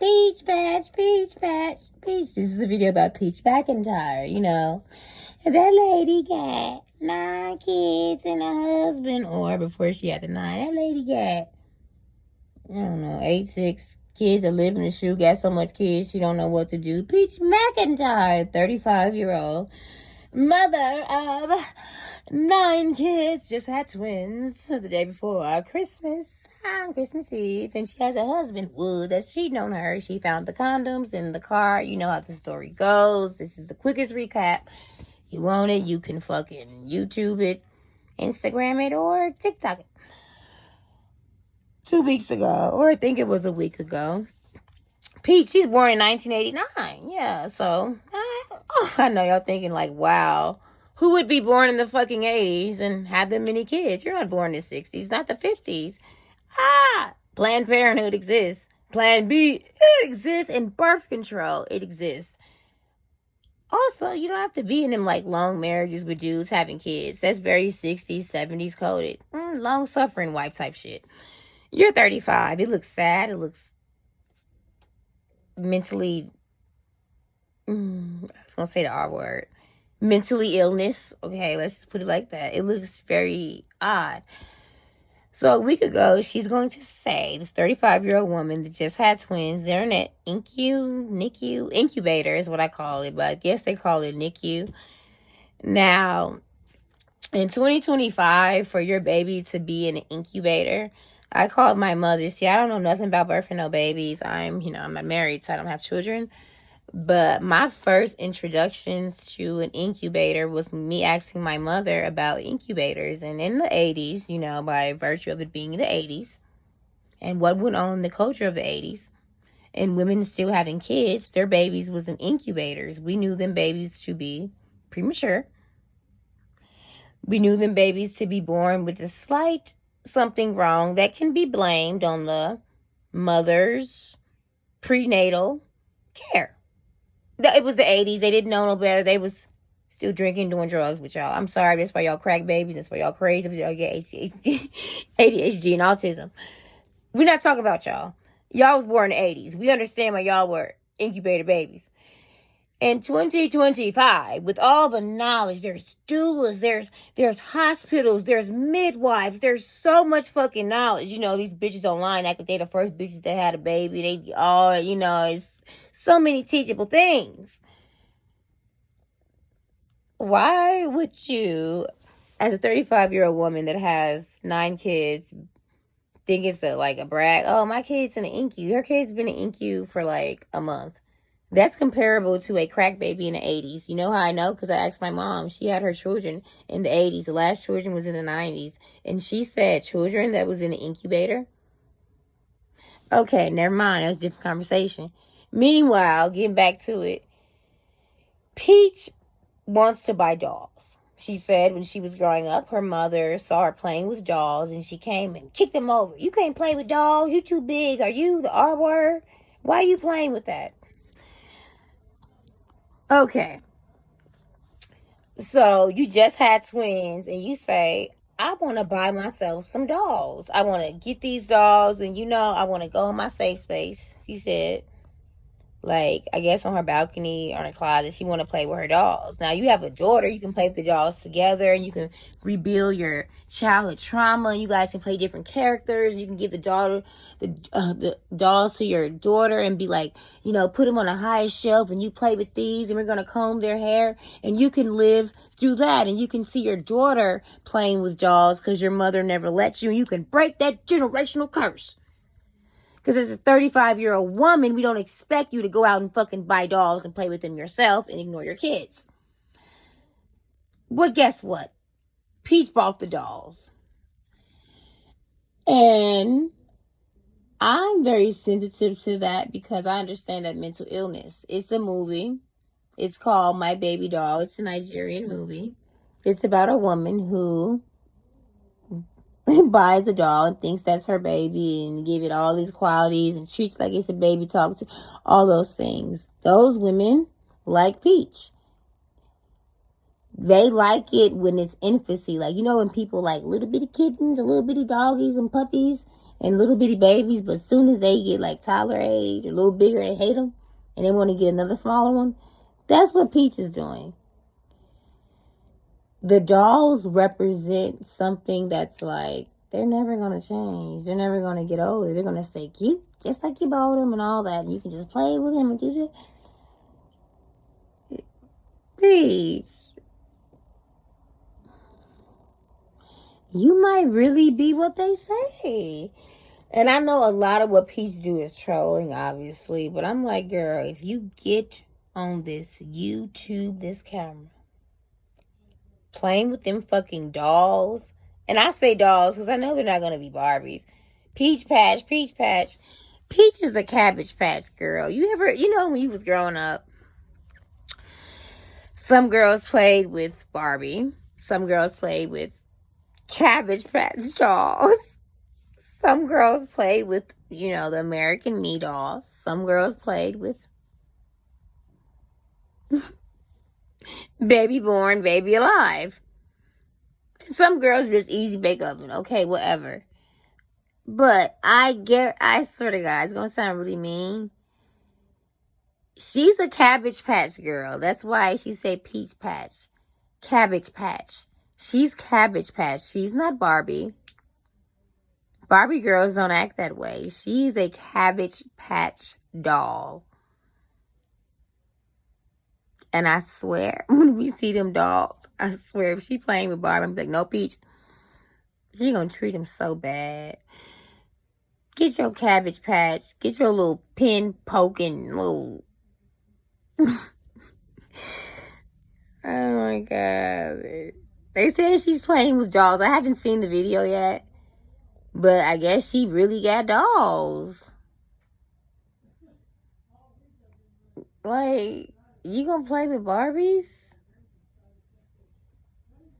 Peach Patch, Peach Patch, Peach. This is a video about Peach McIntyre, you know. And that lady got 9 kids and a husband, or before she had the 9, that lady got, I don't know, 6 kids that live in the shoe, got so much kids she don't know what to do. Peach McIntyre, 35-year-old mother of 9 kids, just had twins the day before Christmas, on Christmas Eve, and she has a husband, Wood, that's cheating on her. She found the condoms in the car. You know how the story goes. This is the quickest recap. You want it, you can fucking YouTube it, Instagram it, or TikTok it. 2 weeks ago, or I think it was a week ago, Peach, she's born in 1989. Yeah, so I know y'all thinking like, wow, who would be born in the fucking 80s and have that many kids? You're not born in the 60s, not the 50s. Planned Parenthood exists. Plan B, it exists. And birth control, it exists. Also, you don't have to be in them like long marriages with dudes having kids. That's very 60s, 70s coded. Long suffering wife type shit. You're 35. It looks sad. It looks mentally, I was going to say the R word. Mentally illness. Okay, let's just put it like that. It looks very odd. So a week ago, she's going to say, this 35-year-old woman that just had twins, they're in an NICU, incubator is what I call it, but I guess they call it NICU. Now, in 2025, for your baby to be in an incubator, I called my mother. See, I don't know nothing about birthing no babies. I'm not married, so I don't have children. But my first introductions to an incubator was me asking my mother about incubators. And in the 80s, by virtue of it being the 80s, and what went on in the culture of the 80s, and women still having kids, their babies was in incubators. We knew them babies to be premature. We knew them babies to be born with a slight something wrong that can be blamed on the mother's prenatal care. It was the 80s. They didn't know no better. They was still drinking, doing drugs with y'all. I'm sorry. That's why y'all crack babies. That's why y'all crazy. That's why y'all get ADHD and autism. We're not talking about y'all. Y'all was born in the 80s. We understand why y'all were incubator babies. In 2025, with all the knowledge, there's doulas, there's hospitals, there's midwives, there's so much fucking knowledge. These bitches online act like they the first bitches that had a baby. They all, it's so many teachable things. Why would you, as a 35-year-old woman that has 9 kids, think it's a brag? Oh, my kid's in an NICU. Her kid's been in NICU for like a month. That's comparable to a crack baby in the 80s. You know how I know? Because I asked my mom. She had her children in the 80s. The last children was in the 90s. And she said children that was in the incubator. Okay, never mind. That's a different conversation. Meanwhile, getting back to it, Peach wants to buy dolls. She said when she was growing up, her mother saw her playing with dolls, and she came and kicked them over. You can't play with dolls. You too big. Are you the R word? Why are you playing with that? Okay, so you just had twins and you say, I want to buy myself some dolls. I want to get these dolls and, I want to go in my safe space. She said, I guess on her balcony, on her closet, she want to play with her dolls. Now, you have a daughter. You can play with the dolls together and you can rebuild your childhood trauma. You guys can play different characters. You can give the dolls to your daughter and be like, put them on the highest shelf and you play with these and we're going to comb their hair. And you can live through that and you can see your daughter playing with dolls because your mother never let you. And you can break that generational curse. Because as a 35-year-old woman, we don't expect you to go out and fucking buy dolls and play with them yourself and ignore your kids. But guess what? Peach bought the dolls. And I'm very sensitive to that because I understand that mental illness. It's a movie. It's called My Baby Doll. It's a Nigerian movie. It's about a woman who buys a doll and thinks that's her baby and give it all these qualities and treats like it's a baby, talk to all those things. Those women like Peach. They like it when it's infancy. When people like little bitty kittens or little bitty doggies and puppies and little bitty babies, but as soon as they get like toddler age, a little bigger, they hate them, and they want to get another smaller one. That's what Peach is doing. The dolls represent something that's like, they're never going to change. They're never going to get older. They're going to stay cute, just like you bought them and all that. And you can just play with them and do that. Please. You might really be what they say. And I know a lot of what Peach do is trolling, obviously. But I'm like, girl, if you get on this YouTube, this camera, playing with them fucking dolls. And I say dolls because I know they're not going to be Barbies. Peach Patch. Peach is a Cabbage Patch girl. You know when you was growing up, some girls played with Barbie. Some girls played with Cabbage Patch dolls. Some girls played with, the American Me dolls. Some girls played with Baby Born, Baby Alive. Some girls just easy bake oven. Okay, whatever. But I swear to God, it's going to sound really mean. She's a Cabbage Patch girl. That's why she say Peach Patch. Cabbage Patch. She's Cabbage Patch. She's not Barbie. Barbie girls don't act that way. She's a Cabbage Patch doll. And I swear, when we see them dolls, I swear, if she playing with Barbie, I'm like, no, Peach. She gonna treat him so bad. Get your Cabbage Patch. Get your little pin poking little... Oh my God. They said she's playing with dolls. I haven't seen the video yet. But I guess she really got dolls. Like, you gonna play with Barbies?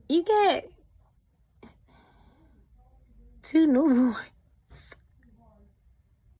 You got 2 newborns.